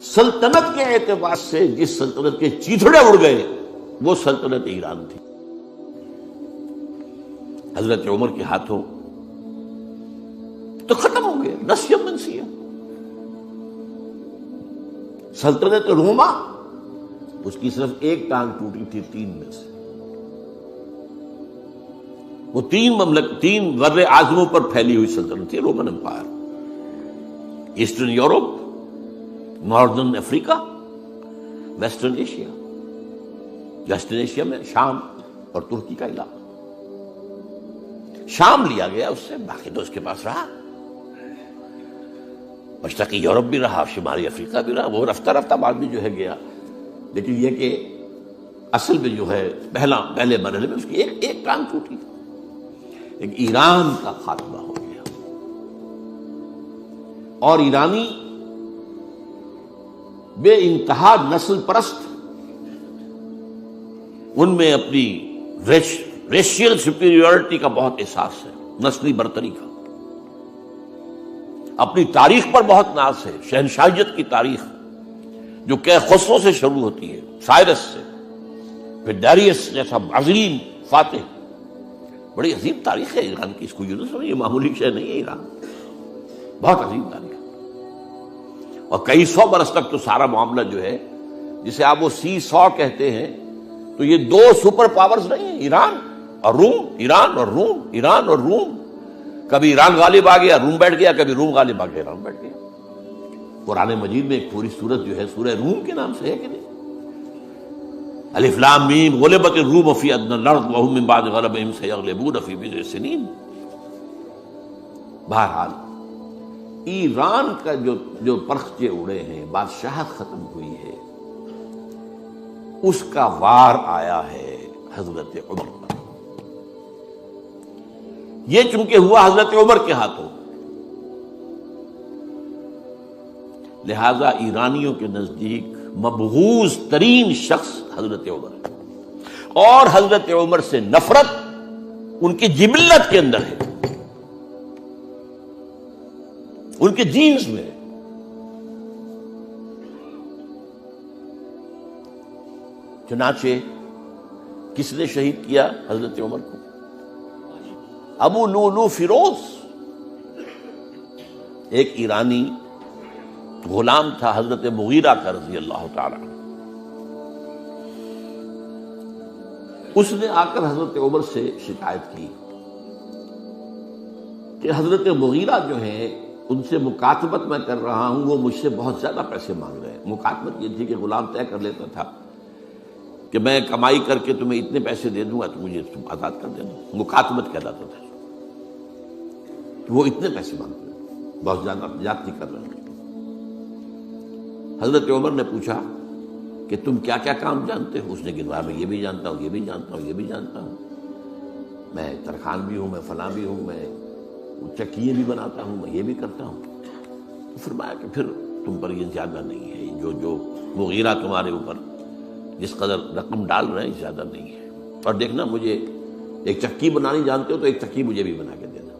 سلطنت کے اعتبار سے جس سلطنت کے چیتڑے اڑ گئے وہ سلطنت ایران تھی. حضرت عمر کے ہاتھوں تو ختم ہو گیا نسیہ منسیہ. سلطنت روما اس کی صرف ایک ٹانگ ٹوٹی تھی 3 میں سے. وہ 3 بر اعظموں پر پھیلی ہوئی سلطنت تھی Roman empire. Eastern Europe, Northern Africa, Western Asia. Western Asia میں شام اور ترکی کا علاقہ. شام لیا گیا اس سے، باقی تو اس کے پاس رہا. مشرقی یورپ بھی رہا، شمالی افریقہ بھی رہا. وہ رفتہ رفتہ بعد میں جو ہے گیا، لیکن یہ کہ اصل میں جو ہے پہلے مرحلے میں اس کی ایک ٹانگ ٹوٹی. ایک ایران کا خاتمہ ہو گیا. اور ایرانی بے انتہا نسل پرست، ان میں اپنی ریشیل سپیریورٹی کا بہت احساس ہے، نسلی برتری کا. اپنی تاریخ پر بہت ناز ہے. شہنشاہیت کی تاریخ جو کہ خسرو سے شروع ہوتی ہے، سائرس سے، پھر ڈیریس جیسا عظیم فاتح. بڑی عظیم تاریخ ہے ایران کی. اس کو یوں سمجھیں یہ معمولی شے نہیں ہے. ایران بہت عظیم تاریخ ہے. اور کئی 100 برس تک تو سارا معاملہ جو ہے، جسے آپ وہ سی100 کہتے ہیں، تو یہ 2 سپر پاورز نہیں ہیں، ایران اور روم. ایران اور روم، ایران اور روم. کبھی ایران غالب آ گیا روم بیٹھ گیا، کبھی روم غالب آ گیا ایران بیٹھ گیا. قرآن مجید میں ایک پوری سورت جو ہے سورہ روم کے نام سے ہے کہ نہیں؟ الف لام میم غلبت الروم فی ادنی الارض وهم من بعد غلبهم سیغلبون فی بضع سنین. بہرحال ایران کا جو پرخچے اڑے ہیں، بادشاہت ختم ہوئی ہے، اس کا وار آیا ہے حضرت عمر پر. یہ چونکہ ہوا حضرت عمر کے ہاتھوں، لہذا ایرانیوں کے نزدیک مبغوض ترین شخص حضرت عمر ہے. اور حضرت عمر سے نفرت ان کی جبلت کے اندر ہے، ان کے جینز میں ہے. چنانچہ کس نے شہید کیا حضرت عمر کو؟ ابو لولو فیروز، ایک ایرانی غلام تھا حضرت مغیرہ کا رضی اللہ تعالی. اس نے آ کر حضرت عمر سے شکایت کی کہ حضرت مغیرہ جو ہے ان سے مکاتبت میں کر رہا ہوں، وہ مجھ سے بہت زیادہ پیسے مانگ رہے ہیں. مکاتبت یہ تھی کہ غلام طے کر لیتا تھا کہ میں کمائی کر کے تمہیں اتنے پیسے دے دوں گا تو مجھے تم آزاد کر دینا. مکاتبت کہلاتا تھا. وہ اتنے پیسے مانگتے ہیں، بہت زیادہ زیادتی کر رہے ہیں. حضرت عمر نے پوچھا کہ تم کیا کیا کام جانتے ہو؟ اس نے گنوایا، میں یہ بھی جانتا ہوں، یہ بھی جانتا ہوں، یہ بھی جانتا ہوں، میں ترخان بھی ہوں، میں فلاں بھی ہوں، میں چکیے بھی بناتا ہوں، میں یہ بھی کرتا ہوں. تو فرمایا کہ پھر تم پر یہ زیادہ نہیں ہے، جو مغیرہ تمہارے اوپر جس قدر رقم ڈال رہے ہیں زیادہ نہیں ہے. اور دیکھنا مجھے ایک چکی بنانی جانتے ہو تو ایک چکی مجھے بھی بنا کے دینا.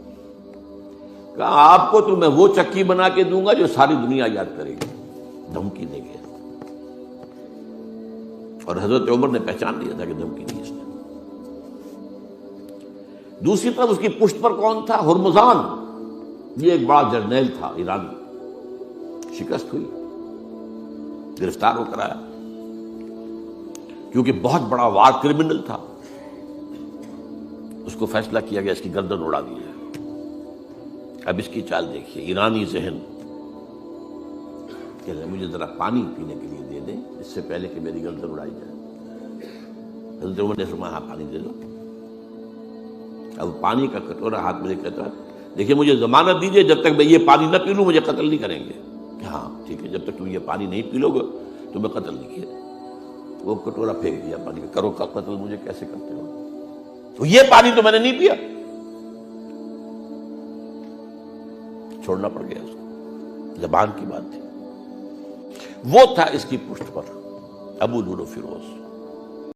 کہا آپ کو تو میں وہ چکی بنا کے دوں گا جو ساری دنیا یاد کرے گی. دھمکی دے گیا. اور حضرت عمر نے پہچان لیا تھا کہ دھمکی دی اس نے. دوسری طرف اس کی پشت پر کون تھا؟ ہرمزان، یہ ایک بڑا جرنیل تھا ایرانی. شکست ہوئی، گرفتار ہو کر آیا، کیونکہ بہت بڑا وار کرمنل تھا. اس کو فیصلہ کیا گیا اس کی گردن اڑا دی جائے. اب اس کی چال دیکھیے، ایرانی ذہن کہ مجھے ذرا پانی پینے کے لیے دے دیں اس سے پہلے کہ میری گردن اڑائی جائے. حضرت عمر نے فرمایا ہاں پانی دے دو. اب پانی کا کٹورا ہاتھ میں کہتا ہے دیکھیے مجھے ضمانت دیجیے جب تک میں یہ پانی نہ پی لوں مجھے قتل نہیں کریں گے. کہ ہاں ٹھیک ہے، جب تک تم یہ پانی نہیں پی لو گے تو میں قتل نہیں کیا. وہ کٹورا پھینک دیا پانی کا. کرو کا قتل مجھے کیسے کرتے ہو؟ تو یہ پانی تو میں نے نہیں پیا. چھوڑنا پڑ گیا اس کو، زبان کی بات تھی. وہ تھا اس کی پشت پر ابو لولو فیروز.